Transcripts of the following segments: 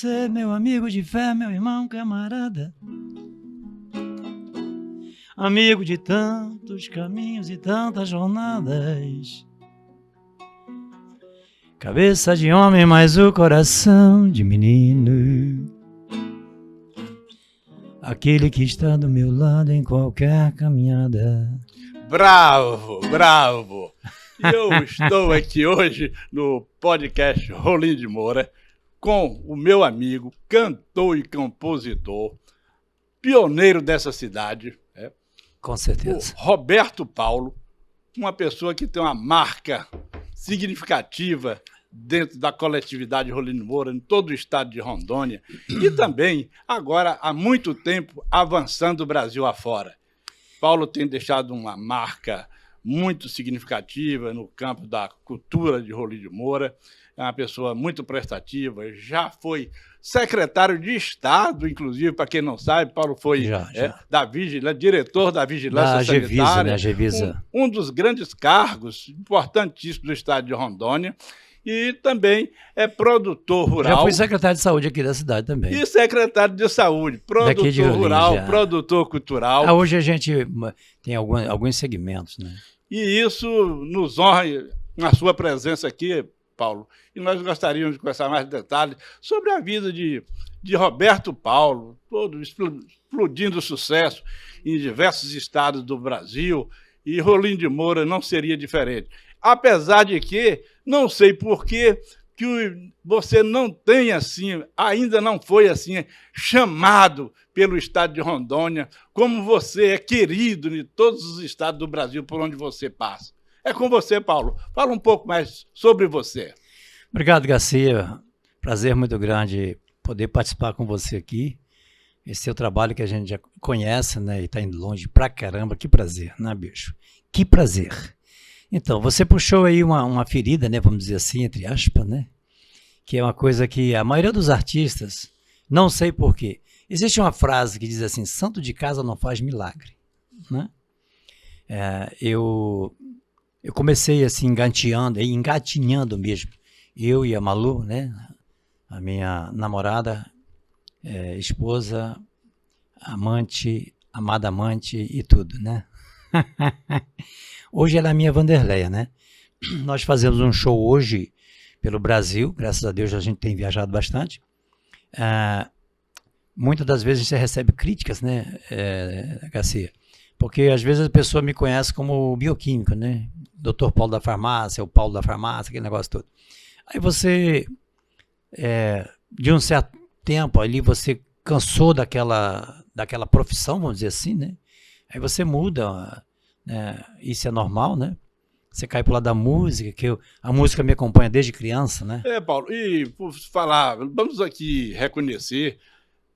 você, meu amigo de fé, meu irmão, camarada. Amigo de tantos caminhos e tantas jornadas. Cabeça de homem, mas o coração de menino. Aquele que está do meu lado em qualquer caminhada. Bravo, bravo! E eu estou aqui hoje no podcast Rolim de Moura com o meu amigo, cantor e compositor, pioneiro dessa cidade, Com certeza. o Roberto Paulo, uma pessoa que tem uma marca significativa dentro da coletividade Rolim de Moura, em todo o estado de Rondônia, e também, agora, há muito tempo, avançando o Brasil afora. Paulo tem deixado uma marca muito significativa no campo da cultura de Rolim de Moura, é uma pessoa muito prestativa, já foi secretário de Estado, inclusive, para quem não sabe, Paulo foi diretor da Vigilância Sanitária, né, Gevisa. Um dos grandes cargos importantíssimos do estado de Rondônia, e também é produtor rural. Já fui secretário de saúde aqui da cidade também. E secretário de saúde, produtor rural, produtor cultural. Hoje a gente tem alguns segmentos, né? E isso nos honra na sua presença aqui, Paulo. E nós gostaríamos de conversar mais detalhes sobre a vida de Roberto Paulo, todo explodindo sucesso em diversos estados do Brasil, e Rolim de Moura não seria diferente. Apesar de que, não sei por que você não tem assim, ainda não foi assim, chamado pelo estado de Rondônia, como você é querido em todos os estados do Brasil por onde você passa. É com você, Paulo. Fala um pouco mais sobre você. Obrigado, Garcia. Prazer muito grande poder participar com você aqui. Esse é o trabalho que a gente já conhece, né? E está indo longe pra caramba. Que prazer, né, bicho? Que prazer. Então, você puxou aí uma ferida, né, vamos dizer assim, entre aspas, né, que é uma coisa que a maioria dos artistas, não sei porquê, existe uma frase que diz assim, santo de casa não faz milagre, né? Eu comecei assim, engatinhando mesmo, eu e a Malu, né, a minha namorada, esposa, amante, amada amante e tudo, né? Hoje ela é a minha Vanderleia, né? Nós fazemos um show hoje pelo Brasil, graças a Deus a gente tem viajado bastante. Muitas das vezes você recebe críticas, né, Garcia? Porque às vezes a pessoa me conhece como bioquímico, né? Dr. Paulo da farmácia, o Paulo da farmácia, aquele negócio todo. Aí você, de um certo tempo ali, você cansou daquela profissão, vamos dizer assim, né? Aí você muda. Isso é normal, né? Você cai pro lado da música, a música me acompanha desde criança, né? Paulo, e por falar, vamos aqui reconhecer,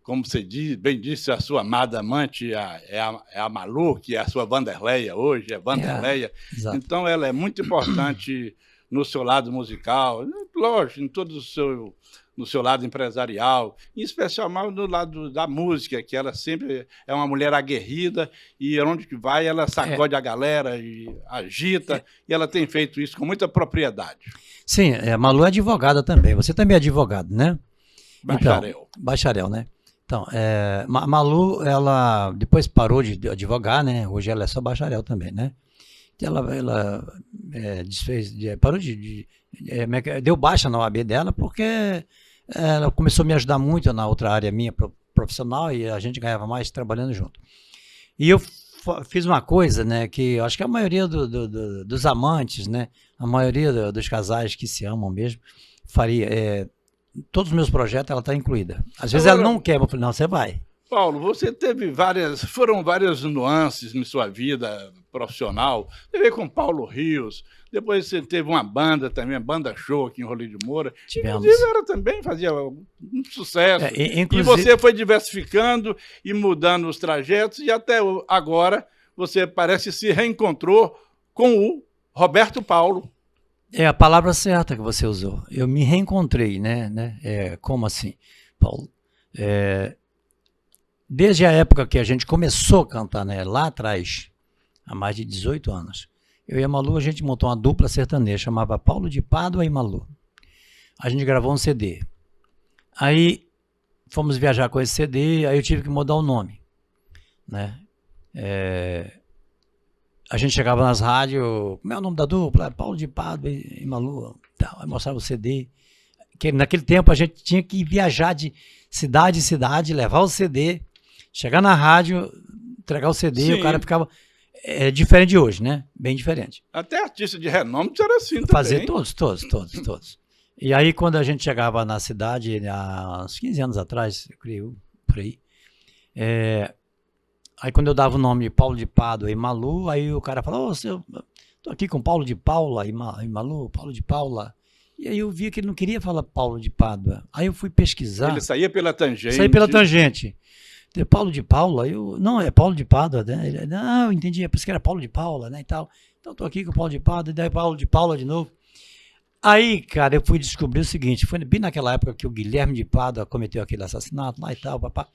como você bem disse, a sua amada amante é a Malu, que é a sua Vanderleia hoje, é Vanderleia. Então ela é muito importante no seu lado musical, lógico, em todo no seu lado empresarial, em especial no lado da música, que ela sempre é uma mulher aguerrida e onde que vai ela sacode a galera e agita, e ela tem feito isso com muita propriedade. Sim, a Malu é advogada também, você também é advogado, né? Bacharel. Então, bacharel, né? Então, a Malu, ela depois parou de advogar, né? Hoje ela é só bacharel também, né? Ela parou deu baixa na OAB dela porque ela começou a me ajudar muito na outra área minha profissional e a gente ganhava mais trabalhando junto. E eu fiz uma coisa, né, que eu acho que a maioria dos amantes, né, a maioria dos casais que se amam mesmo, faria. Todos os meus projetos ela está incluída. Às vezes ela não quer, eu falei, não, você vai. Paulo, você teve foram várias nuances em sua vida profissional. Você veio com Paulo Rios, depois você teve uma banda também, a Banda Show aqui em Rolim de Moura. Tivemos. Inclusive, ela também fazia muito sucesso. Inclusive... E você foi diversificando e mudando os trajetos, e até agora você parece se reencontrou com o Roberto Paulo. É a palavra certa que você usou. Eu me reencontrei, né? Como assim, Paulo? Desde a época que a gente começou a cantar, né, lá atrás, há mais de 18 anos, eu e a Malu, a gente montou uma dupla sertaneja, chamava Paulo de Pádua e Malu. A gente gravou um CD. Aí fomos viajar com esse CD, aí eu tive que mudar o nome, né? A gente chegava nas rádios, como é o nome da dupla? Paulo de Pádua e Malu, tal, aí mostrava o CD. Que naquele tempo a gente tinha que viajar de cidade em cidade, levar o CD, chegar na rádio, entregar o CD, Sim. e o cara ficava... É diferente de hoje, né? Bem diferente. Até artista de renome era assim também. Fazer todos. E aí, quando a gente chegava na cidade, há uns 15 anos atrás, eu creio, por aí, aí quando eu dava o nome de Paulo de Pádua e Malu, aí o cara falou, eu tô aqui com Paulo de Paula e Malu, Paulo de Paula. E aí eu vi que ele não queria falar Paulo de Pádua. Aí eu fui pesquisar. Ele saía pela tangente. Paulo de Paula, não, é Paulo de Pádua, né? Ele, não, eu entendi, é por isso que era Paulo de Paula, né, e tal. Então tô aqui com o Paulo de Pádua, e daí Paulo de Paula de novo. Aí, cara, eu fui descobrir o seguinte, foi bem naquela época que o Guilherme de Pádua cometeu aquele assassinato lá e tal, papá.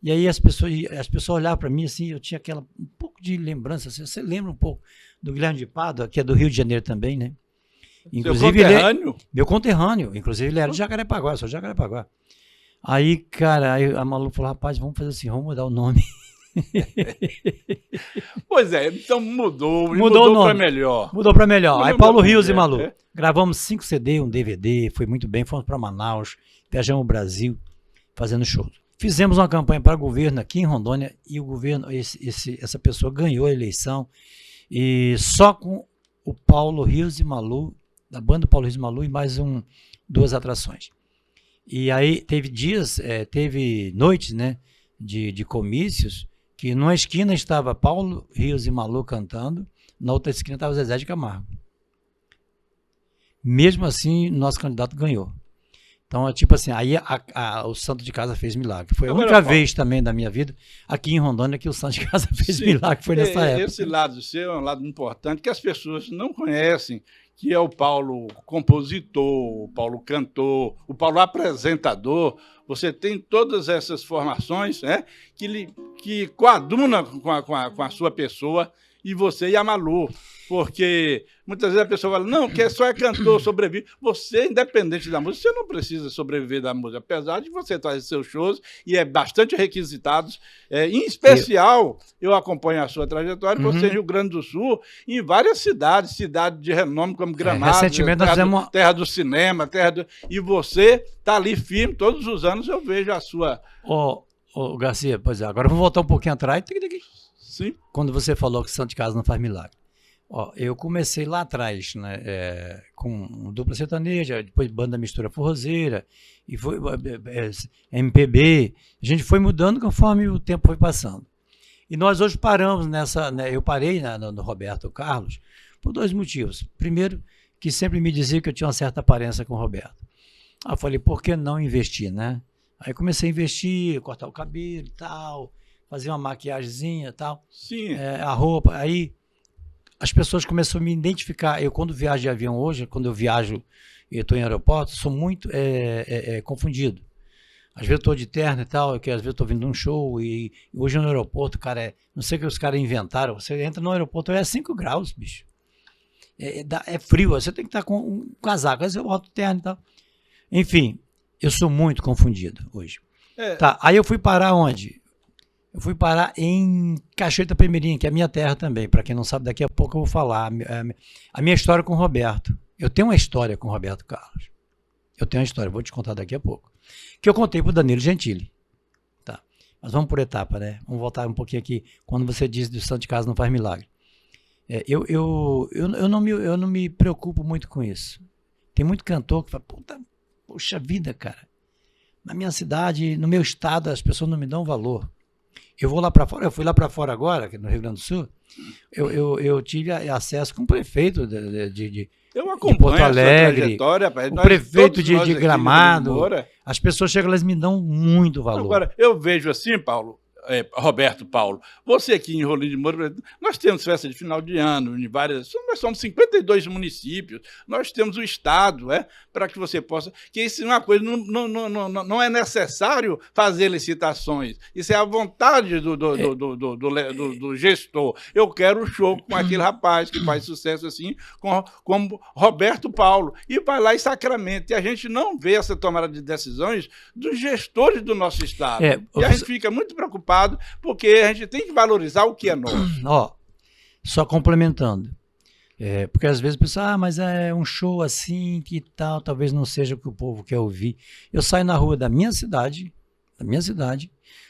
E aí as pessoas olhavam para mim assim, eu tinha um pouco de lembrança, assim, você lembra um pouco do Guilherme de Pádua, que é do Rio de Janeiro também, né? Inclusive, seu conterrâneo? Meu conterrâneo, inclusive ele era de Jacarepaguá, eu sou de Jacarepaguá. Aí, cara, a Malu falou, rapaz, vamos fazer assim, vamos mudar o nome. Pois é, então mudou para melhor. Mudou para melhor. Aí Paulo Rios e Malu. É. Gravamos 5 CD, um DVD, foi muito bem, fomos para Manaus, viajamos o Brasil, fazendo shows. Fizemos uma campanha para o governo aqui em Rondônia e o governo, essa pessoa ganhou a eleição e só com o Paulo Rios e Malu, da banda Paulo Rios e Malu e mais 2 atrações. E aí teve noites, né, de comícios, que numa esquina estava Paulo Rios e Malu cantando, na outra esquina estava Zezé de Camargo. Mesmo assim, nosso candidato ganhou. Então, é tipo assim, aí o Santo de Casa fez milagre. Foi a única vez também da minha vida, aqui em Rondônia, que o Santo de Casa fez milagre, foi nessa época. Esse lado seu é um lado importante que as pessoas não conhecem, que é o Paulo compositor, o Paulo cantor, o Paulo apresentador. Você tem todas essas formações, né, que coadunam com a sua pessoa e você e a Malu. Porque muitas vezes a pessoa fala, não, que só é cantor, sobrevive. Você, independente da música, você não precisa sobreviver da música, apesar de você fazer seus shows e é bastante requisitados. Em especial, eu acompanho a sua trajetória, você em Rio Grande do Sul, em várias cidades de renome como Gramado, recentemente nós fizemos... terra do cinema, e você está ali firme, todos os anos eu vejo a sua... Ô Garcia, pois é, agora vamos voltar um pouquinho atrás. Sim. Quando você falou que Santo de Casa não faz milagre. Eu comecei lá atrás, né, com dupla sertaneja, depois banda mistura forrozeira, e foi MPB. A gente foi mudando conforme o tempo foi passando. E nós hoje paramos nessa, né, eu parei no Roberto Carlos por 2 motivos. Primeiro, que sempre me dizia que eu tinha uma certa aparência com o Roberto. Aí eu falei, por que não investir, né? Aí comecei a investir, cortar o cabelo e tal, fazer uma maquiagemzinha e tal. Sim. A roupa, aí... As pessoas começaram a me identificar. Eu, quando viajo de avião hoje, quando eu viajo e estou em aeroporto, sou muito confundido. Às vezes eu estou de terno e tal, que às vezes eu estou vindo de um show e hoje no aeroporto, cara, não sei o que os caras inventaram. Você entra no aeroporto, é 5 graus, bicho. É frio, você tem que estar com um casaco, às vezes eu boto terno e tal. Enfim, eu sou muito confundido hoje. Tá, aí eu fui parar onde? Eu fui parar em Cachoeira Itapemirim, que é a minha terra também. Para quem não sabe, daqui a pouco eu vou falar a minha história com o Roberto. Eu tenho uma história com o Roberto Carlos. Eu tenho uma história, vou te contar daqui a pouco. Que eu contei para o Danilo Gentili. Tá. Mas vamos por etapa, né? Vamos voltar um pouquinho aqui. Quando você diz que o Santo de Casa não faz milagre. Eu não me preocupo muito com isso. Tem muito cantor que fala, poxa vida, cara. Na minha cidade, no meu estado, as pessoas não me dão valor. Eu vou lá para fora, eu fui lá para fora agora, aqui no Rio Grande do Sul, eu tive acesso com o prefeito de Porto Alegre, o prefeito de Gramado, as pessoas chegam, elas me dão muito valor. Agora, eu vejo assim, Paulo, Roberto Paulo, você aqui em Rolim de Moura, nós temos festa de final de ano, em várias, nós somos 52 municípios, nós temos o Estado, para que você possa, que isso é uma coisa, não é necessário fazer licitações, isso é a vontade do gestor. Eu quero um show com aquele rapaz que faz sucesso assim, como Roberto Paulo, e vai lá e sacramenta, e a gente não vê essa tomada de decisões dos gestores do nosso Estado. E a gente fica muito preocupado, porque a gente tem que valorizar o que é nosso. Ó, só complementando, porque às vezes pensa, mas é um show assim, que tal, talvez não seja o que o povo quer ouvir. Eu saio na rua da minha cidade,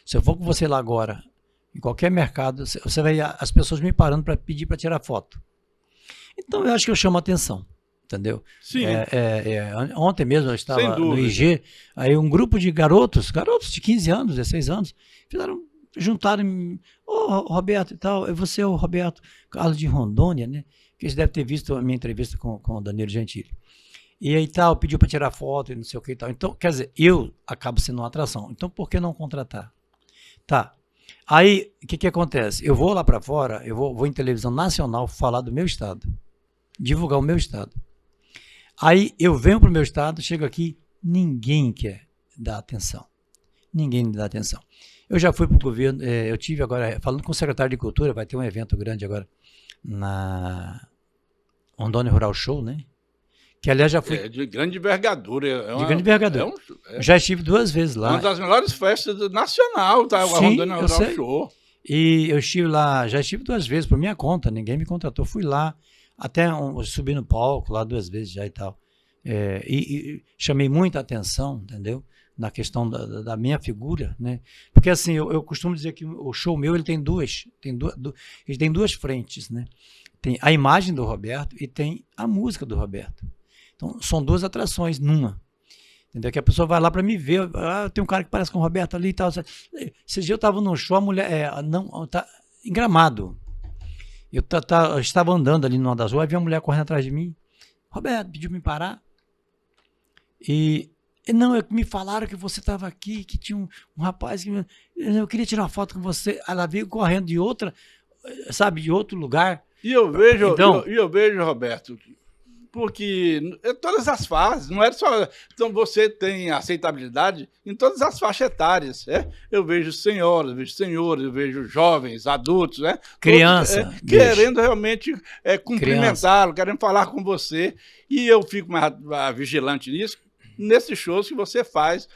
se eu for com você lá agora, em qualquer mercado, você vai as pessoas me parando para pedir para tirar foto. Então eu acho que eu chamo a atenção. Entendeu? Sim. Ontem mesmo eu estava no IG, aí um grupo de garotos de 15 anos, 16 anos, juntaram, Roberto e tal, você é o Roberto Carlos de Rondônia, né? Que eles devem ter visto a minha entrevista com o Danilo Gentili. E aí tal, pediu para tirar foto e não sei o que e tal. Então, quer dizer, eu acabo sendo uma atração. Então, por que não contratar? Tá. Aí, o que acontece? Eu vou lá para fora, eu vou em televisão nacional falar do meu estado, divulgar o meu estado. Aí eu venho para o meu estado, chego aqui, ninguém quer dar atenção. Ninguém me dá atenção. Eu já fui para o governo, eu tive agora, falando com o secretário de Cultura, vai ter um evento grande agora na Rondônia Rural Show, né? Que aliás já fui... de grande envergadura. De grande envergadura. Já estive 2 vezes lá. Uma das melhores festas nacional, tá? Sim, a Rondônia Rural Show. E eu estive lá, já estive 2 vezes por minha conta, ninguém me contratou. Fui lá, até subi no palco lá 2 vezes já e tal. E chamei muita atenção, entendeu? Na questão da minha figura, né? Porque assim, eu costumo dizer que o show meu ele tem duas frentes, né? Tem a imagem do Roberto e tem a música do Roberto. Então, são 2 atrações numa. Entendeu? Que a pessoa vai lá para me ver. Tem um cara que parece com o Roberto ali e tal. Esse dia eu estava num show, a mulher tá em Gramado. Eu estava andando ali numa das ruas, havia uma mulher correndo atrás de mim. Roberto, pediu para me parar. E não, me falaram que você estava aqui, que tinha um rapaz que eu queria tirar uma foto com você. Ela veio correndo de outra, sabe, de outro lugar. E eu vejo, eu vejo, Roberto, porque todas as fases, não é só... Então você tem aceitabilidade em todas as faixas etárias, Eu vejo senhoras, vejo senhores, eu vejo jovens, adultos, Criança. Querendo realmente cumprimentá-lo, querendo falar com você. E eu fico mais vigilante nisso, nesses shows que você faz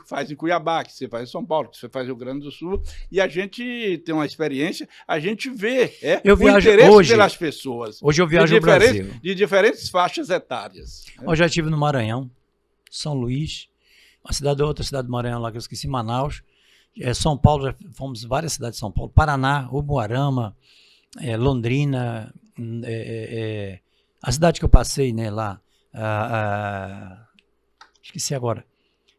faz em Cuiabá, que você faz em São Paulo, que você faz no Rio Grande do Sul, e a gente tem uma experiência, a gente vê eu o interesse pelas pessoas. Hoje eu viajo no Brasil. De diferentes faixas etárias. Eu já estive no Maranhão, São Luís, outra cidade do Maranhão lá que eu esqueci, Manaus, São Paulo, já fomos várias cidades de São Paulo, Paraná, Umuarama, Londrina, a cidade que eu passei, né, lá, esqueci agora.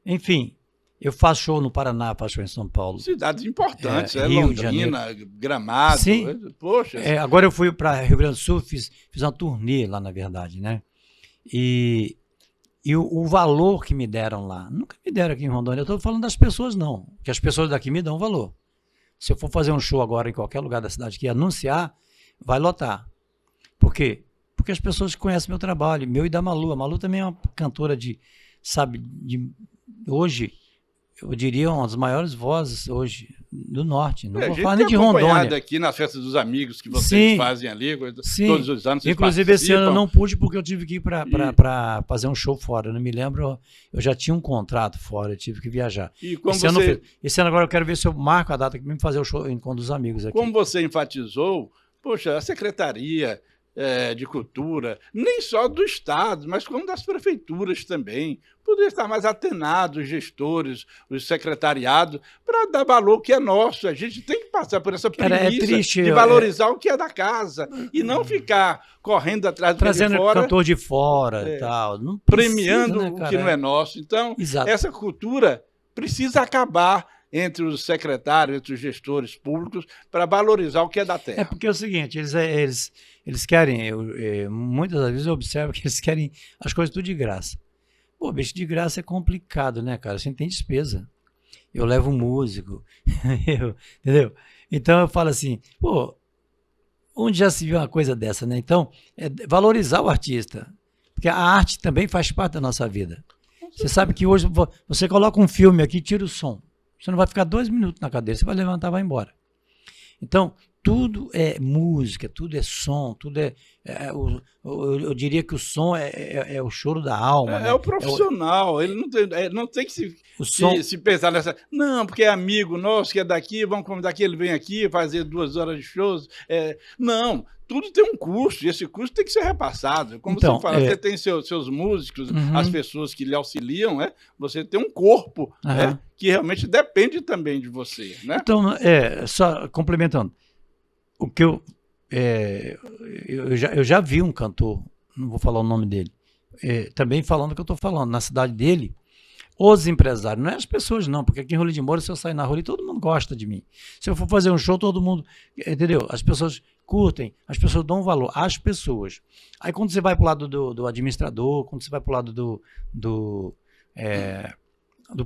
Enfim, eu faço show no Paraná, faço show em São Paulo. Cidades importantes, Rio Londrina, Gramado. Sim. Poxa. Agora eu fui para Rio Grande do Sul, fiz uma turnê lá, na verdade, né? E o valor que me deram lá, nunca me deram aqui em Rondônia. Eu estou falando das pessoas, não. Que as pessoas daqui me dão valor. Se eu for fazer um show agora em qualquer lugar da cidade que anunciar, vai lotar. Por quê? Porque as pessoas conhecem meu trabalho, meu e da Malu. A Malu também é uma cantora hoje, eu diria, uma das maiores vozes hoje do Norte. Não vou falar nem de Rondônia. Aqui nas festas dos amigos que vocês fazem ali, todos os anos. Inclusive esse ano eu não pude porque eu tive que ir para fazer um show fora. Eu não me lembro, eu já tinha um contrato fora, eu tive que viajar. E como esse ano agora eu quero ver se eu marco a data que me fazer o show com os amigos aqui. Como você enfatizou, poxa, a secretaria de cultura, nem só do Estado, mas como das prefeituras também, poderia estar mais atenado os gestores, os secretariados, para dar valor que é nosso. A gente tem que passar por essa premissa de valorizar o que é da casa e não ficar correndo atrás do trazendo que é de fora, cantor de fora e tal. Não precisa, premiando o que não é nosso. Então, essa cultura precisa acabar entre os secretários, entre os gestores públicos, para valorizar o que é da terra. Porque é o seguinte, eles querem, muitas das vezes eu observo que eles querem as coisas tudo de graça. Pô, bicho, de graça é complicado, né, cara? Você tem despesa. eu levo um músico, entendeu? Então eu falo assim, pô, onde já se viu uma coisa dessa, né? Então, é valorizar o artista, porque a arte também faz parte da nossa vida. Você sabe que hoje você coloca um filme aqui, tira o som. Você não vai ficar 2 minutos na cadeira, você vai levantar e vai embora. Então, tudo é música, tudo é som, tudo eu diria que o som é o choro da alma, né? É o profissional, ele não tem que se pensar nessa. Não, porque é amigo nosso que é daqui, vamos convidar aqui, ele vem aqui fazer 2 horas de shows. Não, tudo tem um custo, e esse custo tem que ser repassado. Como Então, você fala, você tem seus músicos, as pessoas que lhe auxiliam, você tem um corpo que realmente depende também de você. Né? Então, só complementando, o que eu já vi um cantor, não vou falar o nome dele, também falando o que eu estou falando, na cidade dele, os empresários, não é as pessoas não, porque aqui em Rolim de Moura, se eu sair na rua, todo mundo gosta de mim. Se eu for fazer um show, todo mundo, entendeu? As pessoas curtem, as pessoas dão valor às pessoas. Aí quando você vai para o lado do administrador, quando você vai para o lado do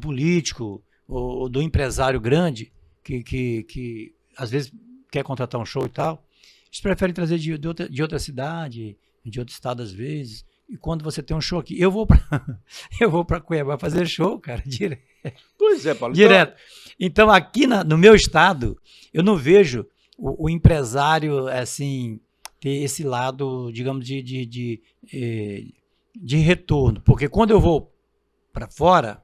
político, ou do empresário grande, que às vezes quer contratar um show e tal, eles preferem trazer de outra cidade, de outro estado às vezes. E quando você tem um show aqui, eu vou para Cuiabá fazer show, cara, direto. Pois é, Paulo. Direto. Então aqui no meu estado, eu não vejo o empresário assim ter esse lado, digamos, de retorno. Porque quando eu vou para fora,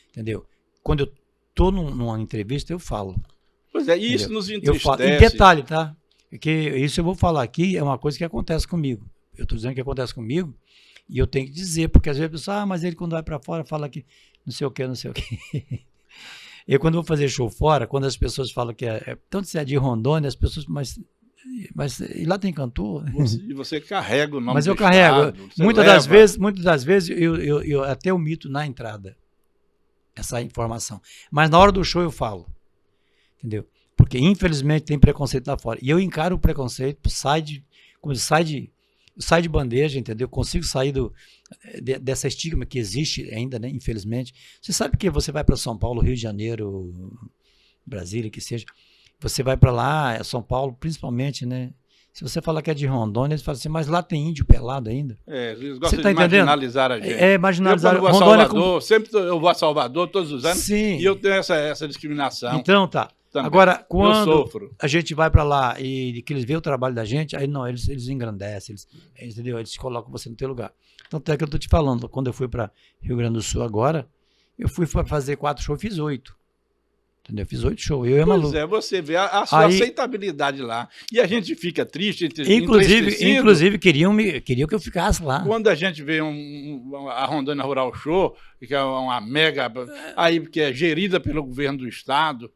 entendeu? Quando eu estou numa entrevista, eu falo. Pois é, isso nos entristece. E detalhe, tá? Que isso eu vou falar aqui, é uma coisa que acontece comigo. Eu estou dizendo que acontece comigo e eu tenho que dizer, porque às vezes a pessoa, mas ele quando vai para fora fala que não sei o que, não sei o que. Eu quando vou fazer show fora, quando as pessoas falam que tanto se é de Rondônia, as pessoas, mas e lá tem cantor? E você carrega o nome mas eu do carrego. estado, Muitas das vezes eu até omito na entrada essa informação. Mas na hora do show eu falo. Entendeu? Porque infelizmente tem preconceito lá fora. E eu encaro o preconceito, sai de bandeja, entendeu? Consigo sair dessa estigma que existe ainda, né? Infelizmente. Você sabe que você vai para São Paulo, Rio de Janeiro, Brasília, que seja, você vai para lá, São Paulo, principalmente, né? Se você falar que é de Rondônia, eles falam assim, mas lá tem índio pelado ainda. Eles gostam de marginalizar a gente. Marginalizar. Eu, quando vou a Salvador, sempre eu vou a Salvador todos os anos, sim. E eu tenho essa discriminação. Então, tá. Também. Agora, quando a gente vai para lá e que eles veem o trabalho da gente, aí não, eles engrandecem, entendeu? Eles colocam você no teu lugar. Tanto é que eu tô te falando, quando eu fui para Rio Grande do Sul agora, eu fui fazer 4 shows, fiz 8. Entendeu? Fiz 8 shows, eu e a Malu. Pois é, você vê a sua aceitabilidade lá. E a gente fica triste. Inclusive queriam que eu ficasse lá. Quando a gente vê a Rondônia Rural Show, que é uma mega, aí que é gerida pelo governo do estado,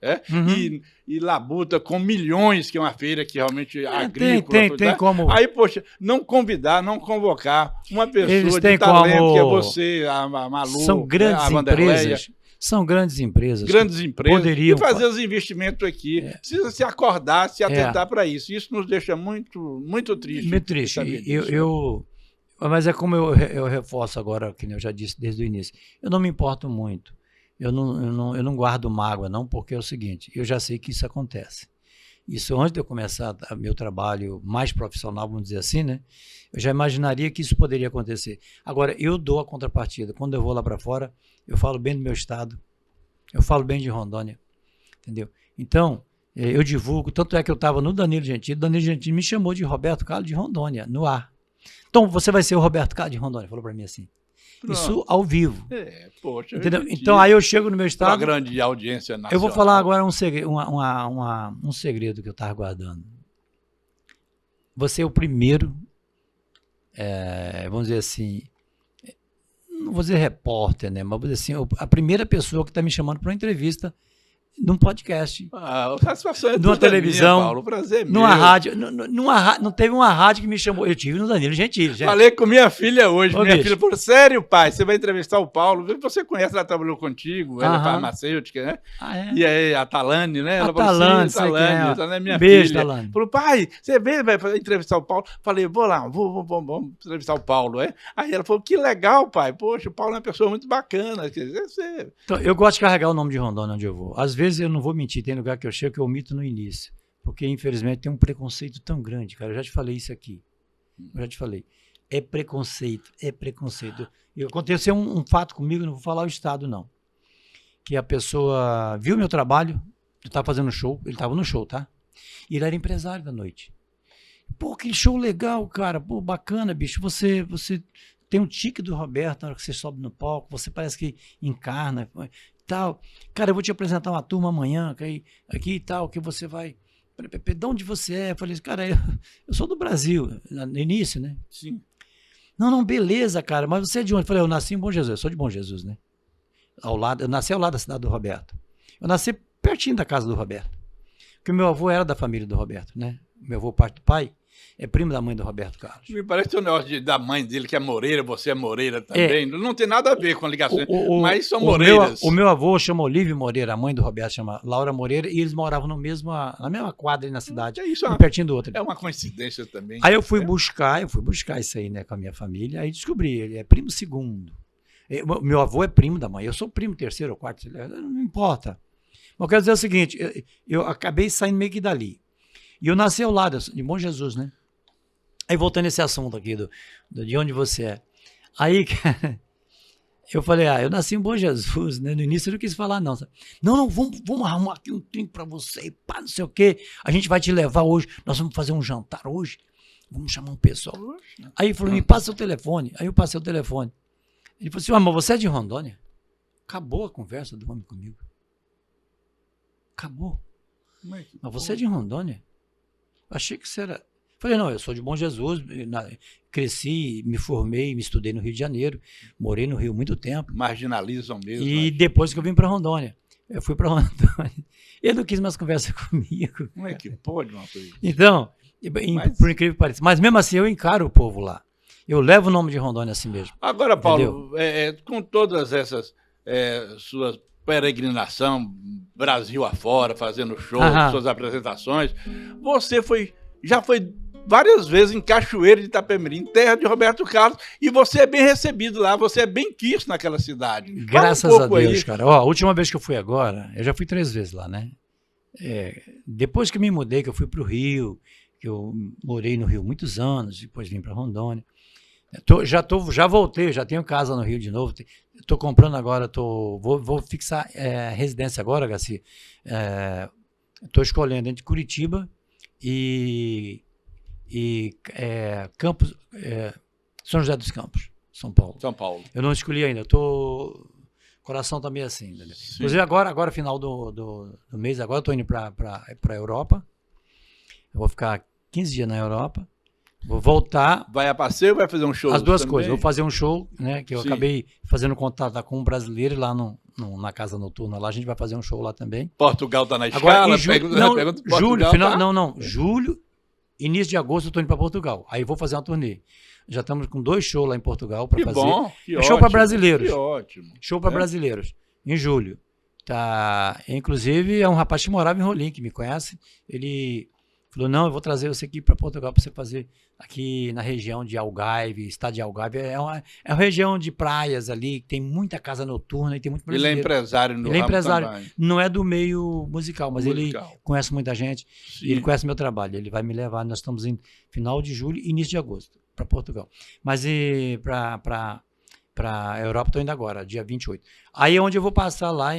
e labuta com milhões, que é uma feira que realmente agrícola. Tem como. Aí, poxa, não convidar, não convocar uma pessoa de talento, que é você, a Malu, são grandes a Vanderleia. Empresas. São grandes empresas. Poderiam e fazer os investimentos aqui. Precisa se acordar, se atentar para isso. Isso nos deixa muito, muito triste. Muito triste. Mas é como eu reforço agora, que eu já disse desde o início. Eu não me importo muito. Eu não guardo mágoa, não, porque é o seguinte, eu já sei que isso acontece. Isso antes de eu começar meu trabalho mais profissional, vamos dizer assim, né? Eu já imaginaria que isso poderia acontecer. Agora, eu dou a contrapartida. Quando eu vou lá para fora, eu falo bem do meu estado, eu falo bem de Rondônia, entendeu? Então, eu divulgo, tanto é que eu estava no Danilo Gentili me chamou de Roberto Carlos de Rondônia, no ar. Então, você vai ser o Roberto Carlos de Rondônia, falou para mim assim. Pronto. Isso ao vivo. Poxa. Entendeu? Então, aí eu chego no meu estado... Uma grande audiência nacional. Eu vou falar agora um segredo que eu estava guardando. Você é o primeiro, vamos dizer assim, não vou dizer repórter, né? Mas vou dizer assim, a primeira pessoa que está me chamando para uma entrevista num podcast. A satisfação é Numa toda televisão, minha, Paulo. O prazer é numa meu. rádio. Não teve uma rádio que me chamou. Eu tive no Danilo Gentili, gente. Falei com minha filha hoje. Ô, Minha bicho. filha falou: sério, pai, você vai entrevistar o Paulo? Você conhece, ela trabalhou contigo, ela é Aham. farmacêutica, né? Ah, é? E aí, a Talane, né? Ela Talane, falou: sim, sei quem é. Talane é minha Beijo, filha. Talane. Falou: pai, você vai entrevistar o Paulo? Falei: vou lá, vamos entrevistar o Paulo. É? Aí ela falou: que legal, pai. Poxa, o Paulo é uma pessoa muito bacana. Quer dizer, você... Então, eu gosto de carregar o nome de Rondônia onde eu vou. Às vezes eu não vou mentir, tem lugar que eu chego que eu omito no início. Porque, infelizmente, tem um preconceito tão grande, cara. Eu já te falei isso aqui. Eu já te falei. É preconceito, é preconceito. Aconteceu um fato comigo, não vou falar o estado, não. Que a pessoa viu meu trabalho, eu estava fazendo show, ele estava no show, tá? E ele era empresário da noite. Pô, que show legal, cara. Pô, bacana, bicho. Você tem um tique do Roberto na hora que você sobe no palco, você parece que encarna, tal. Cara, eu vou te apresentar uma turma amanhã, aqui e tal, que você vai... De onde você é? Eu falei, cara, eu sou do Brasil, no início, né? Sim. Não, beleza, cara, mas você é de onde? Eu falei, eu nasci em Bom Jesus, eu sou de Bom Jesus, né? Eu nasci ao lado da cidade do Roberto. Eu nasci pertinho da casa do Roberto. Porque o meu avô era da família do Roberto, né? Meu avô, parte do pai, é primo da mãe do Roberto Carlos. Me parece um negócio da mãe dele, que é Moreira, você é Moreira também. Não tem nada a ver com a ligação, mas são Moreiras. O meu avô chama Olívio Moreira, a mãe do Roberto chama Laura Moreira, e eles moravam na mesma quadra aí na cidade, um pertinho do outro. É uma coincidência também. Aí eu fui buscar isso aí, né, com a minha família, aí descobri, ele é primo segundo. Meu avô é primo da mãe, eu sou primo terceiro ou quarto, não importa. Mas eu quero dizer o seguinte, eu acabei saindo meio que dali. E eu nasci ao lado de Bom Jesus, né? Aí voltando esse assunto aqui de onde você é. Aí, cara, eu falei, eu nasci em Bom Jesus, né? No início eu não quis falar, não. Não, vamos arrumar aqui um trinco pra você, pá, não sei o quê. A gente vai te levar hoje, nós vamos fazer um jantar hoje, vamos chamar um pessoal. Aí ele falou, me passa o telefone. Aí eu passei o telefone. Ele falou assim, mas você é de Rondônia? Acabou a conversa do homem comigo. Acabou. Mas você é de Rondônia? Eu achei que você era... Falei, não, eu sou de Bom Jesus, cresci, me formei, me estudei no Rio de Janeiro, morei no Rio muito tempo. Marginalizam mesmo. E depois que eu vim para Rondônia, eu fui para Rondônia. Ele não quis mais conversa comigo. Como é que pode uma coisa? Então, por incrível que pareça, mas mesmo assim eu encaro o povo lá. Eu levo o nome de Rondônia assim mesmo. Agora, Paulo, com todas essas suas peregrinação, Brasil afora, fazendo shows, suas apresentações, você já foi várias vezes em Cachoeira de Itapemirim, terra de Roberto Carlos, e você é bem recebido lá, você é bem quisto naquela cidade. Graças a Deus, cara. Ó, a última vez que eu fui agora, eu já fui 3 vezes lá, né? Depois que eu me mudei, que eu fui pro Rio, que eu morei no Rio muitos anos, depois vim para Rondônia. Já voltei, já tenho casa no Rio de novo. Estou comprando agora, vou fixar residência agora, Garcia. Estou escolhendo entre Curitiba e Campos, São José dos Campos, São Paulo. Eu não escolhi ainda, o coração tá meio assim, entendeu? Inclusive agora final do mês, agora eu tô indo para a Europa, eu vou ficar 15 dias na Europa, vou voltar. Vai a passeio ou vai fazer um show? As duas coisas, vou fazer um show, né, que eu acabei fazendo contato com um brasileiro lá na casa noturna, lá a gente vai fazer um show lá também. Portugal tá na escala? Julho, início de agosto eu tô indo para Portugal, aí vou fazer uma turnê. Já estamos com 2 shows lá em Portugal para fazer. Bom, que ótimo, show para brasileiros. Que ótimo. Show para brasileiros, em julho. Tá, inclusive é um rapaz que morava em Rolim, que me conhece, ele falou, não, eu vou trazer você aqui para Portugal para você fazer aqui na região de Algarve, estado de Algarve, é uma região de praias ali, tem muita casa noturna e tem muito brasileiro. Ele é empresário no Ele é empresário, também. Não é do meio musical, mas ele conhece muita gente, e ele conhece meu trabalho, ele vai me levar, nós estamos em final de julho e início de agosto para Portugal. Mas para a Europa estou indo agora, dia 28. Aí é onde eu vou passar lá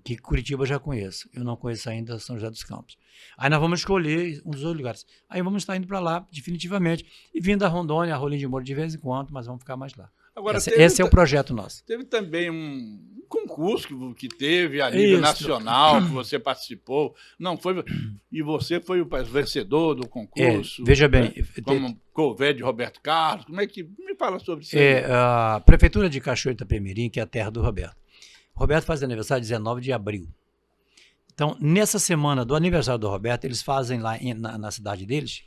que Curitiba eu já conheço. Eu não conheço ainda São José dos Campos. Aí nós vamos escolher uns outros lugares. Aí vamos estar indo para lá definitivamente. E vindo da Rondônia, a Rolim de Moura de vez em quando, mas vamos ficar mais lá. Agora, esse é o projeto nosso. Teve também um concurso que teve a nível nacional, que você participou. Não foi, e você foi o vencedor do concurso. Veja bem. Como cover de Roberto Carlos. Como é que me fala sobre isso? A Prefeitura de Cachoeira de Itapemirim, que é a terra do Roberto. Roberto faz aniversário 19 de abril. Então, nessa semana do aniversário do Roberto, eles fazem lá na cidade deles,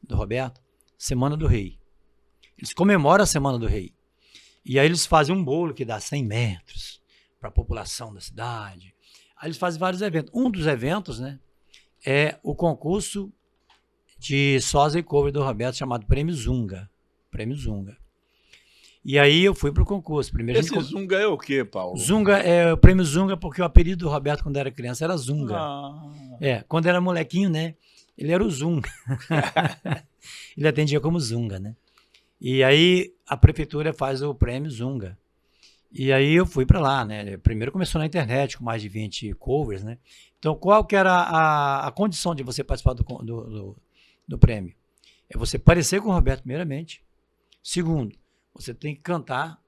do Roberto, Semana do Rei. Eles comemoram a Semana do Rei. E aí eles fazem um bolo que dá 100 metros para a população da cidade. Aí eles fazem vários eventos. Um dos eventos, né, é o concurso de sósia e cover do Roberto, chamado Prêmio Zunga. Prêmio Zunga. E aí eu fui pro concurso. Primeiro Esse Zunga é o quê, Paulo? Zunga é o Prêmio Zunga porque o apelido do Roberto quando era criança era Zunga. Quando era molequinho, né, ele era o Zunga. Ele atendia como Zunga, né? E aí a prefeitura faz o Prêmio Zunga. E aí eu fui para lá, né? Primeiro começou na internet com mais de 20 covers, né? Então qual que era a condição de você participar do prêmio? É você parecer com o Roberto, primeiramente. Segundo, você tem que cantar.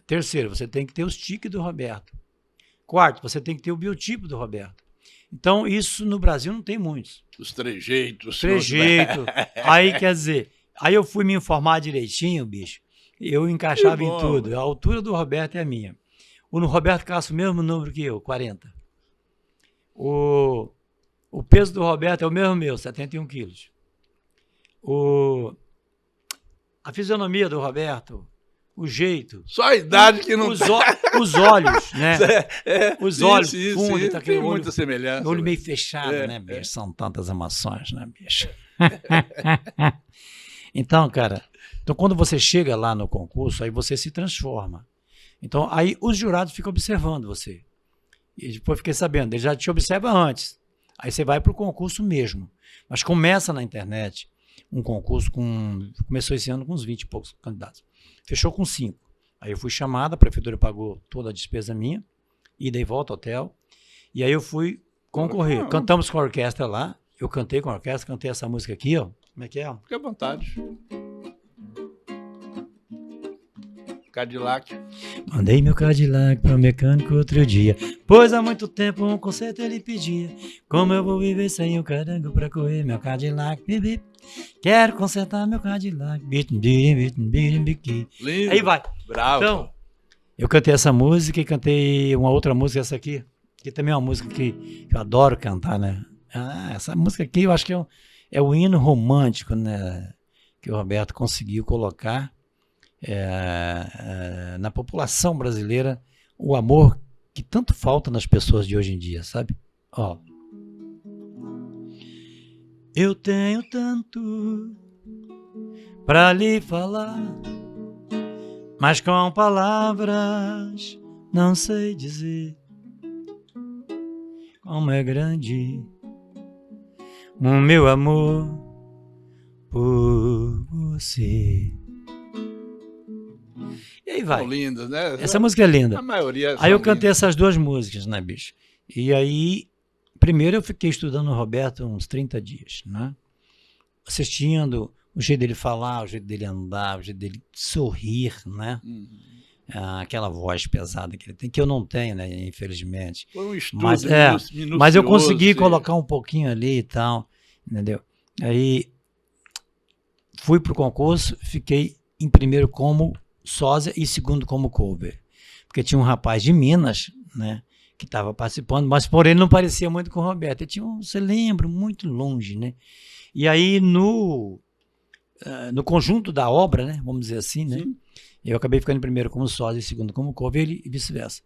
Terceiro, você tem que ter os tiques do Roberto. Quarto, você tem que ter o biotipo do Roberto. Então, isso no Brasil não tem muitos. Os trejeitos. Trejeito. Aí, quer dizer, aí eu fui me informar direitinho, bicho. Eu encaixava em tudo. A altura do Roberto é a minha. O Roberto caça o mesmo número que eu, 40. O peso do Roberto é o mesmo meu, 71 quilos. A fisionomia do Roberto, o jeito. Só a idade que não... Os olhos, né? Os olhos fundos. Isso. Tem muita semelhança. Olho meio fechado, né, bicho? São tantas emoções, né, bicho? Então, cara, quando você chega lá no concurso, aí você se transforma. Então, aí os jurados ficam observando você. E depois fiquei sabendo, ele já te observa antes. Aí você vai para o concurso mesmo. Mas começa na internet um concurso começou esse ano com uns 20 e poucos candidatos. Fechou com 5. Aí eu fui chamado, a prefeitura pagou toda a despesa minha, ida e volta, hotel. E aí eu fui concorrer. Cantamos com a orquestra lá. Eu cantei com a orquestra, cantei essa música aqui, ó. Como é que é? Fique à vontade. Cadillac. Mandei meu Cadillac para o mecânico outro dia, pois há muito tempo um conserto ele pedia. Como eu vou viver sem o carango para correr meu Cadillac, bebê? Quero consertar meu Cadillac. Lindo. Aí vai. Bravo. Então, eu cantei essa música e cantei uma outra música, essa aqui, que também é uma música que eu adoro cantar, né? Essa música aqui eu acho que é o hino romântico, né? Que o Roberto conseguiu colocar na população brasileira, o amor que tanto falta nas pessoas de hoje em dia, sabe? Ó. Eu tenho tanto pra lhe falar, mas com palavras não sei dizer como é grande o meu amor por você. E aí vai. São lindas, né? Essa música é linda. A maioria Aí eu são cantei lindas. essas duas músicas, né, bicho? E aí, primeiro eu fiquei estudando o Roberto uns 30 dias, né? Assistindo o jeito dele falar, o jeito dele andar, o jeito dele sorrir, né? Aquela voz pesada que ele tem, que eu não tenho, né, infelizmente. Foi um estudo mas eu consegui minucioso, colocar um pouquinho ali e tal, entendeu? Aí fui pro concurso, fiquei em primeiro como sósia e segundo como cover. Porque tinha um rapaz de Minas, né, que estava participando, mas porém não parecia muito com o Roberto. Ele tinha você lembra, muito longe, né? E aí no conjunto da obra, né, vamos dizer assim, né? Sim. Eu acabei ficando em primeiro como sósia e segundo como cover e vice-versa.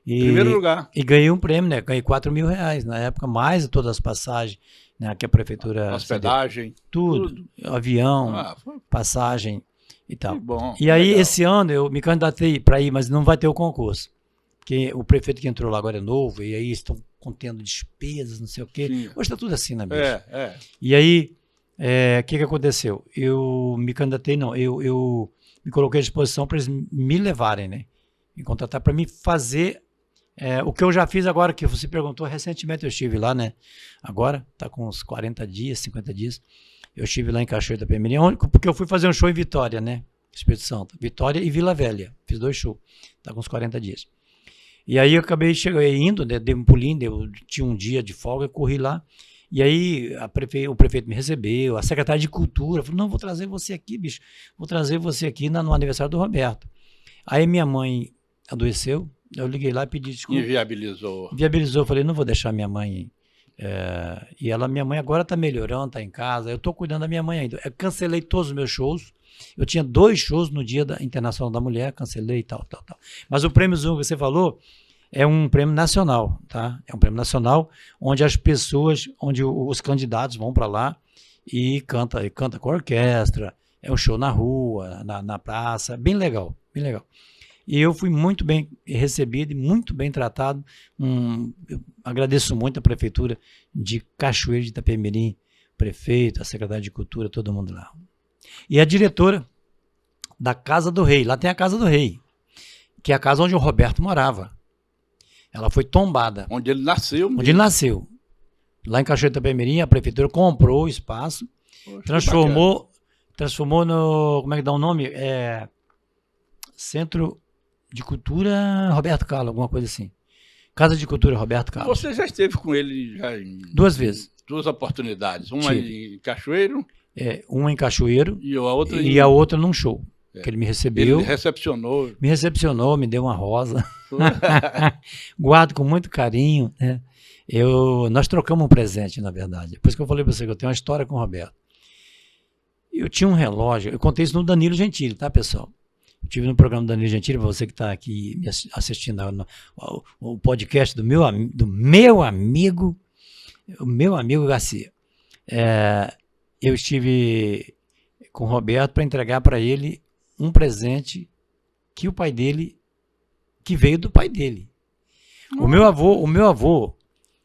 Primeiro lugar. E ganhei um prêmio, né? Ganhei R$4.000 na época, mais todas as passagens, né, que a prefeitura... Hospedagem. Tudo. Avião, Foi passagem e tal. que bom. E aí, legal. esse ano, eu me candidatei para ir, mas não vai ter o concurso. Porque o prefeito que entrou lá agora é novo, e aí estão contendo despesas, não sei o quê. Sim. Hoje está tudo assim, né, bicho? É. E aí, o que aconteceu? Eu me candidatei, não, eu me coloquei à disposição para eles me levarem, né? Me contratar para me fazer o que eu já fiz agora, que você perguntou recentemente, eu estive lá, né? Agora, está com uns 40 dias, 50 dias. Eu estive lá em Cachoeira da Pemirim, porque eu fui fazer um show em Vitória, né? Espírito Santo. Vitória e Vila Velha. Fiz 2 shows. Está com uns 40 dias. E aí eu acabei indo, né, dei um pulinho, eu tinha um dia de folga, eu corri lá. E aí o prefeito me recebeu, a secretária de Cultura falou, não, vou trazer você aqui, bicho. Vou trazer você aqui no aniversário do Roberto. Aí minha mãe adoeceu, Eu liguei lá e pedi desculpa. Inviabilizou. Viabilizou, eu falei, não vou deixar minha mãe. Minha mãe agora está melhorando, está em casa. Eu estou cuidando da minha mãe ainda. Eu cancelei todos os meus shows. Eu tinha 2 shows no Dia Internacional da Mulher, cancelei e tal. Mas o prêmio Zoom que você falou é um prêmio nacional, tá? É um prêmio nacional onde as pessoas, onde os candidatos vão para lá e canta com a orquestra. É um show na rua, na praça, bem legal, bem legal. E eu fui muito bem recebido e muito bem tratado. Eu agradeço muito a Prefeitura de Cachoeiro de Itapemirim, prefeito, a secretária de Cultura, todo mundo lá. E a diretora da Casa do Rei, lá tem a Casa do Rei, que é a casa onde o Roberto morava. Ela foi tombada. Onde ele nasceu. Onde ele nasceu. Lá em Cachoeiro de Itapemirim, a Prefeitura comprou o espaço, transformou no, como é que dá o nome? Centro de Cultura Roberto Carlos, alguma coisa assim. Casa de Cultura Roberto Carlos. Você já esteve com ele já em 2 vezes. 2 oportunidades. Uma em Cachoeiro. Uma em Cachoeiro e a outra num show. Que ele me recebeu. Ele recepcionou. Me recepcionou, me deu uma rosa. Guardo com muito carinho. Né? Nós trocamos um presente, na verdade. Por isso que eu falei para você que eu tenho uma história com o Roberto. Eu tinha um relógio, eu contei isso no Danilo Gentili, tá, pessoal? Eu tive no programa do Danilo Gentili, para você que está aqui me assistindo o podcast do meu amigo Garcia. Eu estive com o Roberto para entregar para ele um presente que veio do pai dele. O meu avô,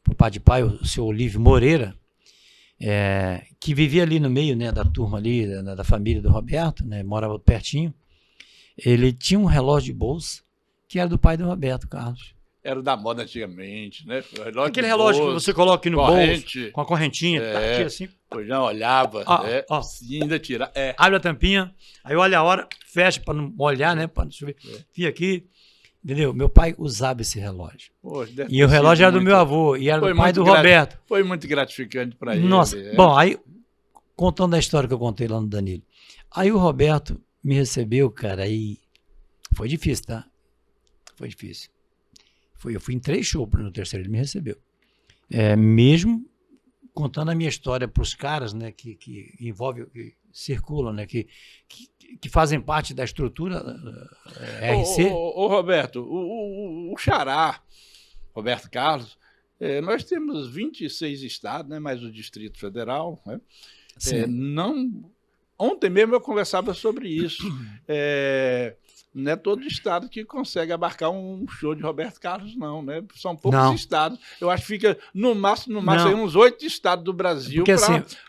o pai de pai, o senhor Olívio Moreira, que vivia ali no meio, né, da turma ali, da família do Roberto, né, morava pertinho. Ele tinha um relógio de bolsa que era do pai do Roberto Carlos. Era da moda antigamente, né? Aquele relógio que você coloca aqui no bolso, com a correntinha, aqui assim. Eu já olhava, e ainda tirar. Abre a tampinha, aí olha a hora, fecha para não molhar, né? Para não subir. Via aqui, entendeu? Meu pai usava esse relógio. Poxa, e o relógio era do meu avô, e era do pai do Roberto. Foi muito gratificante para ele. Nossa, bom, aí, contando a história que eu contei lá no Danilo. Aí o Roberto me recebeu, cara, aí foi difícil, tá? Foi difícil. Eu fui em 3 shows, no terceiro ele me recebeu. Mesmo contando a minha história para os caras, né, que envolvem, que circulam, né, que fazem parte da estrutura RC. Ô Roberto, o Xará, Roberto Carlos, nós temos 26 estados, né, mais o Distrito Federal. Né? Ontem mesmo eu conversava sobre isso. Não é todo estado que consegue abarcar um show de Roberto Carlos, não, né? São poucos estados. Eu acho que fica, no máximo aí uns 8 estados do Brasil.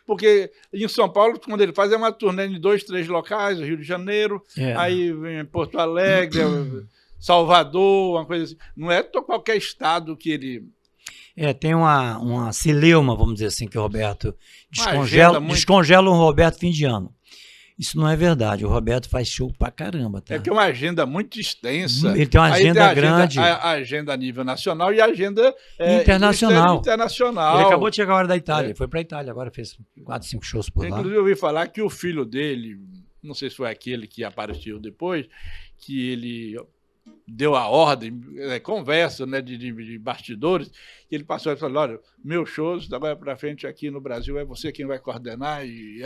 Porque em São Paulo, quando ele faz, é uma turnê em 2, 3 locais, Rio de Janeiro, aí vem Porto Alegre, Salvador, uma coisa assim. Não é qualquer estado que ele... tem uma celeuma, vamos dizer assim, que o Roberto descongela um Roberto fim de ano. Isso não é verdade. O Roberto faz show pra caramba. Tá? Que é uma agenda muito extensa. Ele tem uma agenda grande. A agenda a nível nacional e a agenda internacional. Ele acabou de chegar a hora da Itália. Ele foi pra Itália agora, fez 4, 5 shows por lá. Inclusive, eu ouvi falar que o filho dele, não sei se foi aquele que apareceu depois, que ele deu a ordem, conversa, né, de bastidores, e ele passou e falou: olha, meus shows, da agora para frente aqui no Brasil é você quem vai coordenar, e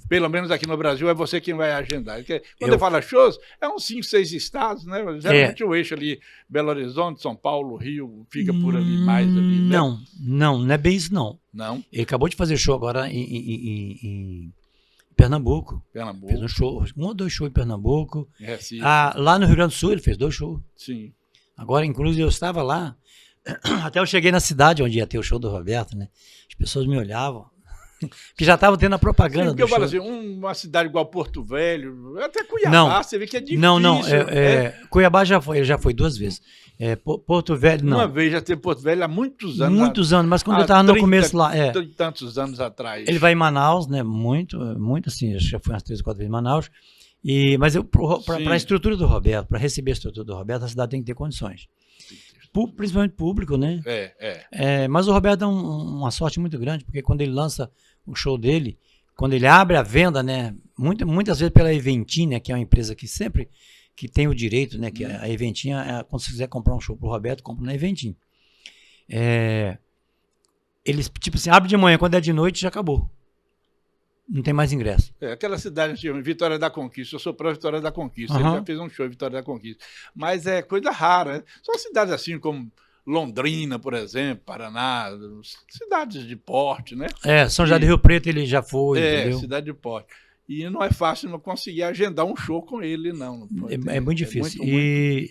pelo menos aqui no Brasil é você quem vai agendar. Quando ele fala shows, é uns 5, 6 estados, né? Geralmente o eixo ali, Belo Horizonte, São Paulo, Rio, fica por ali mais. Ali, né? Não é bem isso, não. Ele acabou de fazer show agora em Pernambuco. Fez um show, 1 ou 2 shows em Pernambuco. Lá no Rio Grande do Sul ele fez 2 shows. Sim. Agora, inclusive, eu estava lá, até eu cheguei na cidade onde ia ter o show do Roberto, né? As pessoas me olhavam, que já estavam tendo a propaganda do show. Eu falo assim, uma cidade igual Porto Velho, até Cuiabá, você vê que é difícil. Cuiabá já foi 2 vezes. Porto Velho, não. Uma vez já teve Porto Velho há muitos anos. Muitos anos, mas quando eu estava no começo lá. Tantos anos atrás. Ele vai em Manaus, né? Muito assim, acho que já fui umas 3 ou 4 vezes em Manaus. Mas para a estrutura do Roberto, para receber a estrutura do Roberto, a cidade tem que ter condições. Principalmente público, né? Mas o Roberto é uma sorte muito grande, porque quando ele lança o show dele, quando ele abre a venda, né? Muitas vezes pela Eventim, né, que é uma empresa que sempre que tem o direito, né? Que a Eventim, quando você quiser comprar um show pro Roberto, compra na Eventim. Eles, tipo assim, abre de manhã, quando é de noite, já acabou. Não tem mais ingresso. Aquela cidade chama Vitória da Conquista. Eu sou pró Vitória da Conquista. Ele já fez um show em Vitória da Conquista. Mas é coisa rara. Né? São cidades assim como Londrina, por exemplo, Paraná, cidades de porte, né? São José do Rio Preto ele já foi, entendeu? Cidade de porte. E não é fácil não conseguir agendar um show com ele, não. É muito difícil.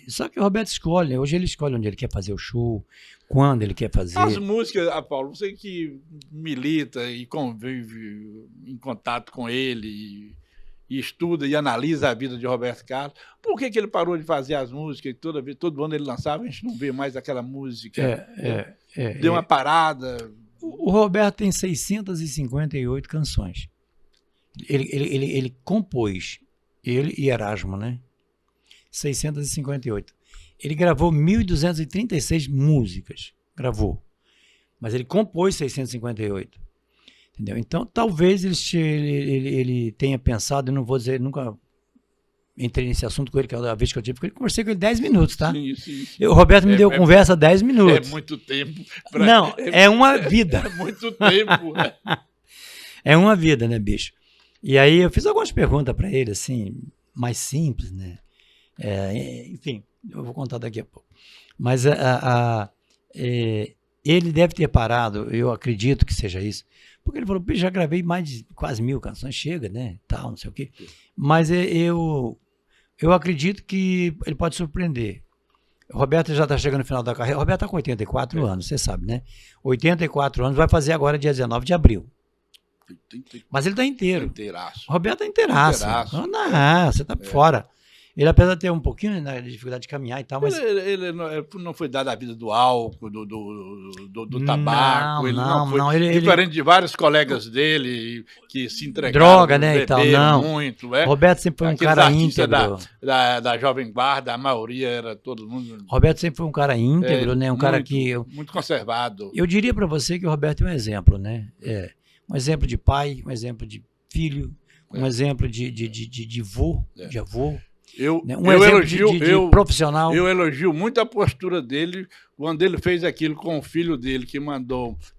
Só que o Roberto escolhe, hoje ele escolhe onde ele quer fazer o show, quando ele quer fazer. As músicas, Paulo, você que milita e convive em contato com ele, e estuda e analisa a vida de Roberto Carlos, por que ele parou de fazer as músicas e todo ano ele lançava, a gente não vê mais aquela música? Deu uma parada. O Roberto tem 658 canções. Ele compôs, ele e Erasmo, né? 658. Ele gravou 1.236 músicas, gravou. Mas ele compôs 658. Entendeu? Então, talvez ele tenha pensado, eu não vou dizer, nunca entrei nesse assunto com ele, que a vez que eu tive com ele, conversei com ele 10 minutos, tá? Sim. O Roberto me deu conversa 10 minutos. É muito tempo. Não, é uma vida. É muito tempo. É uma vida, né, bicho? E aí eu fiz algumas perguntas para ele, assim, mais simples, né? Enfim, eu vou contar daqui a pouco. Mas ele deve ter parado, eu acredito que seja isso, porque ele falou, já gravei mais de quase 1.000 canções, chega, né? Tal, não sei o quê. Mas eu acredito que ele pode surpreender. O Roberto já está chegando no final da carreira. O Roberto está com 84 anos, você sabe, né? 84 anos, vai fazer agora dia 19 de abril. Mas ele está inteiro. Inteiraço. O Roberto está inteiraço. Não, você está fora. Ele, apesar de ter um pouquinho de dificuldade de caminhar e tal, mas... Ele não foi dado a vida do álcool, do tabaco. Diferente de vários colegas dele que se entregaram. Droga, né, e tal, não. Muito, Roberto sempre foi um cara íntegro. Da Jovem Guarda, a maioria era todo mundo... Roberto sempre foi um cara íntegro, né? Um cara que... Muito conservado. Eu diria para você que o Roberto é um exemplo, né? Um exemplo de pai, um exemplo de filho, um exemplo de avô. De profissional. Eu elogio muito a postura dele quando ele fez aquilo com o filho dele, que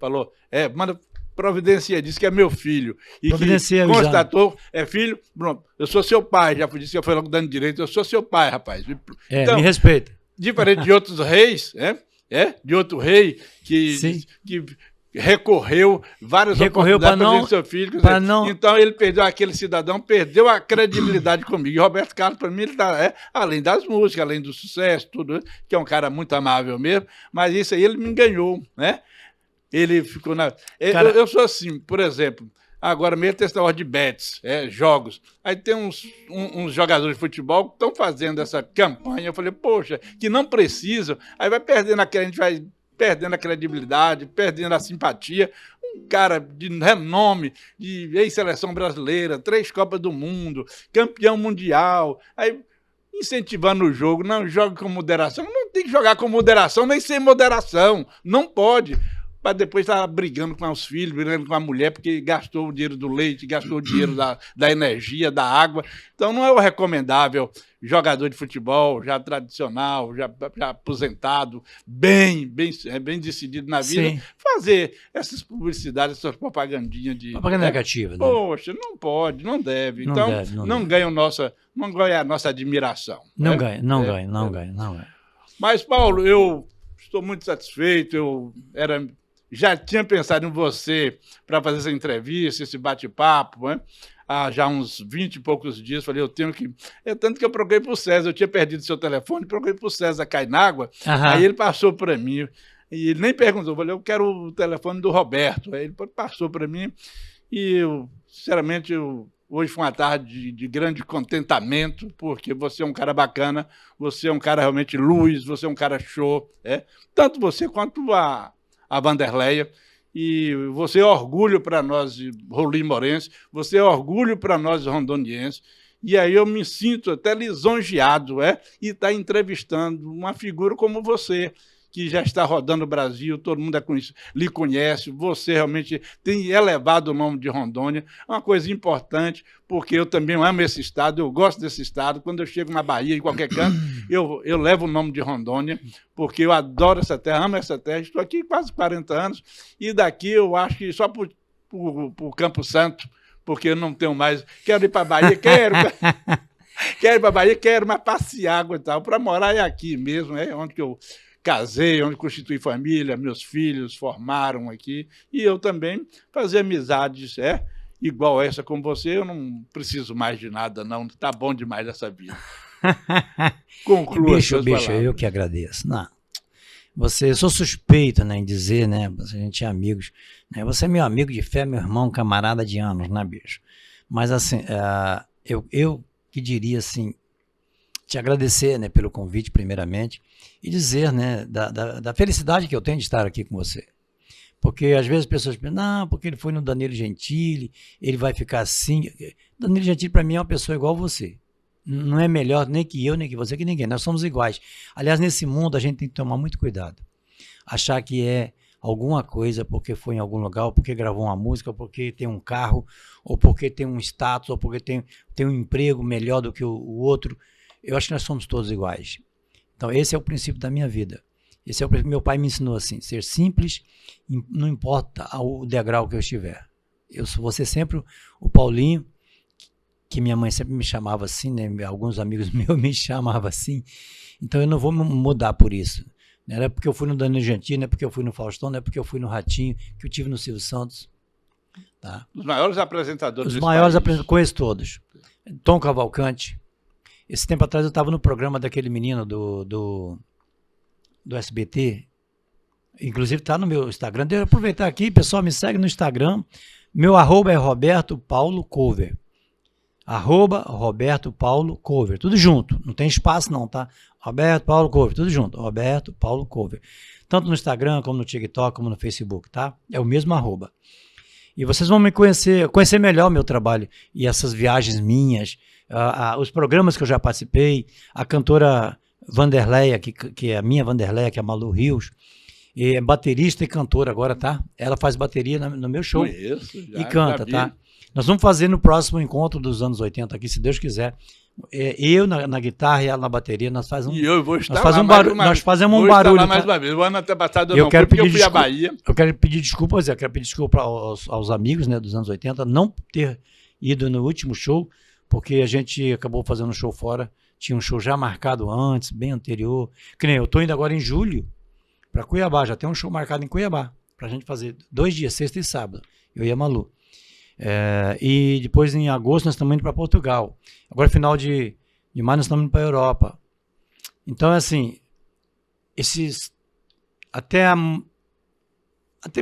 falou, manda providencia, disse que é meu filho. E que constatou, filho, pronto, eu sou seu pai, já disse que foi logo dando direito, eu sou seu pai, rapaz. Então, me respeita. Diferente de outros reis, de outro rei que recorreu várias oportunidades para ver seu filho. Então ele perdeu, aquele cidadão perdeu a credibilidade comigo. E Roberto Carlos, para mim, ele além das músicas, além do sucesso, tudo, que é um cara muito amável mesmo, mas isso aí ele me enganou, né? Ele ficou na... Eu sou assim, por exemplo, agora mesmo tem essa ordem de bets, jogos. Aí tem uns jogadores de futebol que estão fazendo essa campanha. Eu falei, poxa, que não precisam. Aí vai perdendo a gente vai perdendo a credibilidade, perdendo a simpatia. Um cara de renome, de ex-seleção brasileira, 3 Copas do Mundo, campeão mundial, aí incentivando o jogo, não joga com moderação. Não tem que jogar com moderação, nem sem moderação, não pode. Para depois estar brigando com os filhos, brigando com a mulher, porque gastou o dinheiro do leite, gastou o dinheiro da energia, da água. Então não é o recomendável jogador de futebol, já tradicional, já aposentado, bem decidido na vida, sim, fazer essas publicidades, essas propagandinhas de... Propaganda negativa, né? Poxa, não pode, não deve. Então não ganha a nossa admiração. Não ganha. Mas, Paulo, eu estou muito satisfeito, já tinha pensado em você para fazer essa entrevista, esse bate-papo, né? Há já uns 20 e poucos dias, falei, eu tenho que... tanto que eu procurei para o César, eu tinha perdido seu telefone, procurei para o César Cainágua, aí ele passou para mim, e ele nem perguntou, eu falei, eu quero o telefone do Roberto, aí ele passou para mim, e eu, sinceramente, hoje foi uma tarde de grande contentamento, porque você é um cara bacana, você é um cara realmente luz, você é um cara show, tanto você quanto a Vanderleia, e você é orgulho para nós, rolim-morenses, você é orgulho para nós, rondonienses, e aí eu me sinto até lisonjeado, e estar entrevistando uma figura como você, que já está rodando o Brasil, todo mundo lhe conhece, você realmente tem elevado o nome de Rondônia, é uma coisa importante, porque eu também amo esse estado, eu gosto desse estado, quando eu chego na Bahia, em qualquer canto, eu levo o nome de Rondônia, porque eu adoro essa terra, amo essa terra, estou aqui quase 40 anos, e daqui eu acho que só por Campo Santo, porque eu não tenho mais, quero ir para a Bahia, quero ir para a Bahia, quero mais passear e tal, para morar é aqui mesmo, é onde que eu casei, onde constituí família, meus filhos formaram aqui, e eu também fazer amizades, igual essa com você, eu não preciso mais de nada, não, tá bom demais essa vida. Conclua. Bicho, eu que agradeço. Não. Eu sou suspeito, né, em dizer, né, a gente é amigos, né, você é meu amigo de fé, meu irmão, camarada de anos, né, bicho? Mas assim, eu que diria assim, te agradecer, né, pelo convite primeiramente e dizer, né, da felicidade que eu tenho de estar aqui com você. Porque às vezes as pessoas pensam, não, porque ele foi no Danilo Gentili, ele vai ficar assim. Danilo Gentili para mim é uma pessoa igual a você. Não é melhor nem que eu, nem que você, que ninguém. Nós somos iguais. Aliás, nesse mundo a gente tem que tomar muito cuidado. Achar que é alguma coisa porque foi em algum lugar, ou porque gravou uma música, ou porque tem um carro, ou porque tem um status, ou porque tem um emprego melhor do que o outro. Eu acho que nós somos todos iguais. Então esse é o princípio da minha vida. Esse é o princípio. Meu pai me ensinou assim, ser simples, não importa o degrau que eu estiver. Vou ser sempre o Paulinho, que minha mãe sempre me chamava assim, né? Alguns amigos meus me chamavam assim, então eu não vou mudar por isso. Não é porque eu fui no Danilo Gentili, não é porque eu fui no Faustão, não é porque eu fui no Ratinho, que eu tive no Silvio Santos. Tá? Os maiores apresentadores. Os maiores apresentadores, conheço todos. Tom Cavalcante. Esse tempo atrás eu estava no programa daquele menino do SBT, inclusive está no meu Instagram. Deixa eu aproveitar aqui, pessoal, me segue no Instagram. Meu @ é Roberto Paulo Cover. @Roberto Paulo Cover, tudo junto, não tem espaço não, tá? Roberto Paulo Cover, tudo junto, Roberto Paulo Cover, tanto no Instagram, como no TikTok, como no Facebook, tá? É o mesmo @. E vocês vão me conhecer melhor o meu trabalho, e essas viagens minhas, os programas que eu já participei, a cantora Vanderleia, que é a minha Vanderleia, que é a Malu Rios, é baterista e cantora agora, tá? Ela faz bateria no meu show. Conheço, e canta, tá? Nós vamos fazer no próximo encontro dos anos 80 aqui, se Deus quiser. Eu na guitarra e ela na bateria, nós fazemos e eu vou estar nós fazemos um barulho. Lá mais uma vez. O ano até passado eu fui à Bahia. Eu quero pedir desculpas, aos amigos, né, dos anos 80, não ter ido no último show, porque a gente acabou fazendo um show fora, tinha um show já marcado antes, bem anterior. Que nem eu estou indo agora em julho para Cuiabá, já tem um show marcado em Cuiabá, para a gente fazer 2 dias, sexta e sábado, eu e a Malu. E depois em agosto nós estamos indo para Portugal. Agora final de maio nós estamos indo para a Europa. Então assim,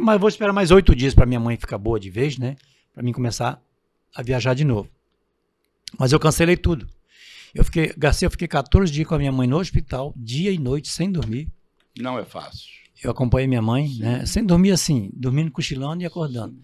mas vou esperar mais 8 dias para minha mãe ficar boa de vez, né? Para mim começar a viajar de novo. Mas eu cancelei tudo. Eu fiquei 14 dias com a minha mãe no hospital, dia e noite, sem dormir. Não é fácil. Eu acompanhei minha mãe, né? Sem dormir assim, dormindo, cochilando e acordando.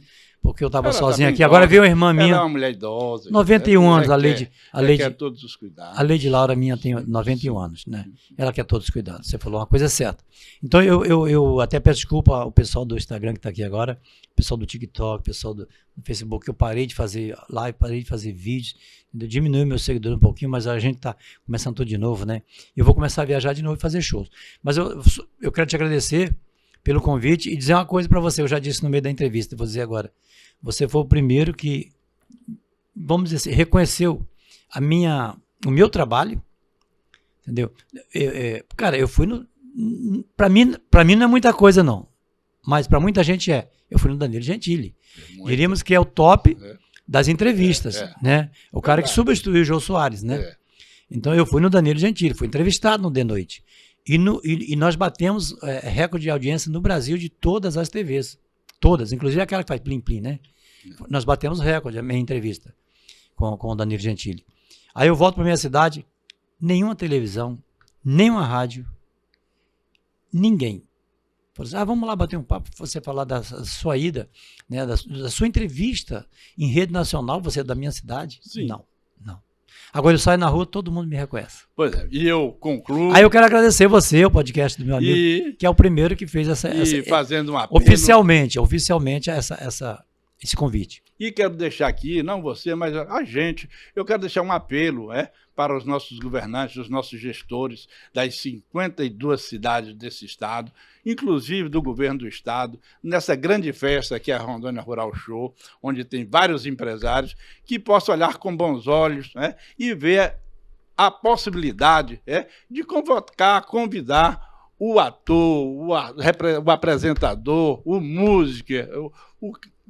Porque eu estava sozinho aqui. Agora veio uma irmã minha. Ela é uma mulher idosa. 91 anos, ela quer todos os cuidados. A Lady Laura minha tem 91 anos, né? Ela quer todos os cuidados. Você falou uma coisa certa. Então eu até peço desculpa ao pessoal do Instagram que está aqui agora, pessoal do TikTok, pessoal do Facebook, que eu parei de fazer live, parei de fazer vídeos, diminui meus seguidores um pouquinho, mas a gente está começando tudo de novo, né? Eu vou começar a viajar de novo e fazer shows. Mas eu quero te agradecer pelo convite e dizer uma coisa para você. Eu já disse no meio da entrevista, vou dizer agora. Você foi o primeiro que, vamos dizer assim, reconheceu o meu trabalho, entendeu? Cara, eu fui para mim não é muita coisa não, mas para muita gente é. Eu fui no Danilo Gentili. Diríamos que é o top das entrevistas, né? O cara que substituiu o Jô Soares, né? Então eu fui no Danilo Gentili, fui entrevistado no De Noite. E nós batemos recorde de audiência no Brasil de todas as TVs. Todas, inclusive aquela que faz plim plim, né? Nós batemos recorde, a minha entrevista com o Danilo Gentili. Aí eu volto para minha cidade, nenhuma televisão, nenhuma rádio, ninguém. Falei assim, vamos lá bater um papo, você falar da sua ida, né, da sua entrevista em rede nacional, você é da minha cidade? Sim. Não. Agora eu saio na rua, todo mundo me reconhece. Pois é, e eu concluo. Aí eu quero agradecer você, o podcast do meu amigo, que é o primeiro que fez fazendo um apelo, oficialmente esse convite. E quero deixar aqui, não você, mas a gente, eu quero deixar um apelo para os nossos governantes, os nossos gestores das 52 cidades desse estado, inclusive do governo do estado, nessa grande festa que é a Rondônia Rural Show, onde tem vários empresários que possam olhar com bons olhos e ver a possibilidade de convidar o ator, o apresentador, o músico,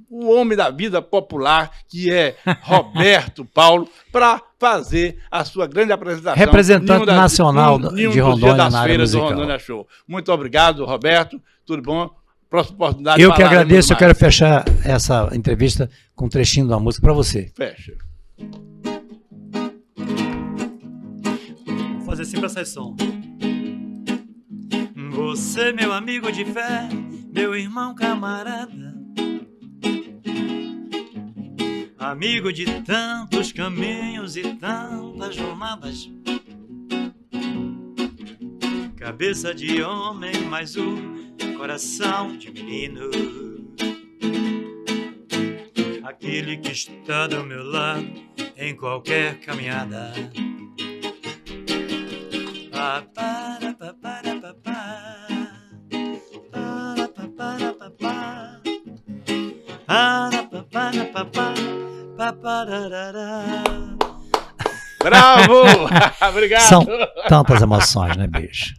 o homem da vida popular, que é Roberto Paulo, para fazer a sua grande apresentação. Representante nacional de Rondônia na área musical. Do Rondônia Show. Muito obrigado, Roberto. Tudo bom? Próxima oportunidade. Eu que agradeço. Eu quero fechar essa entrevista com um trechinho da música para você. Fecha. Vou fazer sempre essa som. Você, meu amigo de fé, meu irmão camarada, amigo de tantos caminhos e tantas jornadas, cabeça de homem, mas o coração de menino, aquele que está do meu lado em qualquer caminhada. Bravo! Obrigado! São tantas emoções, né, bicho?